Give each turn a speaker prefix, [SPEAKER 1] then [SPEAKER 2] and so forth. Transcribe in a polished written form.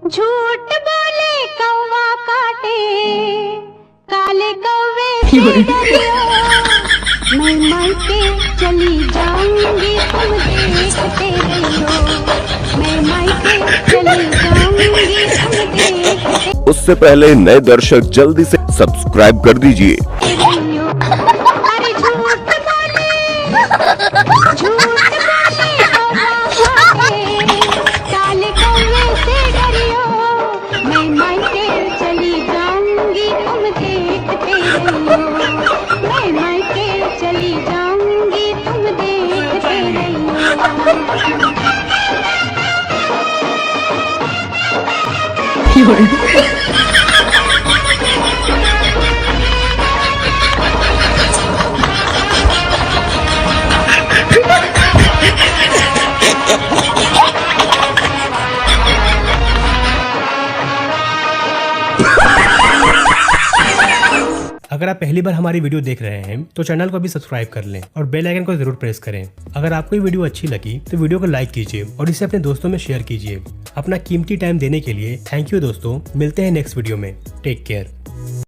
[SPEAKER 1] झूठ बोले कौवा काटे, काले कौवे से डरियो। मैं मायके चली जाऊंगी तुम देखते रहियो। मैं मायके चली जाऊंगी तुम देखते
[SPEAKER 2] उससे पहले नए दर्शक जल्दी से सब्सक्राइब कर दीजिए।
[SPEAKER 1] रहियो। अरे झूठ बोले कौवा काटे, काले कौवे से डरियो। मैं मायके चली जाऊंगी तुम देखते रहियो। मैं मायके चली जाऊंगी तुम देखते रहियो।
[SPEAKER 3] अगर आप पहली बार हमारी वीडियो देख रहे हैं तो चैनल को अभी सब्सक्राइब कर लें और बेल आइकन को जरूर प्रेस करें। अगर आपको ये वीडियो अच्छी लगी तो वीडियो को लाइक कीजिए और इसे अपने दोस्तों में शेयर कीजिए। अपना कीमती टाइम देने के लिए थैंक यू दोस्तों। मिलते हैं नेक्स्ट वीडियो में। Take care.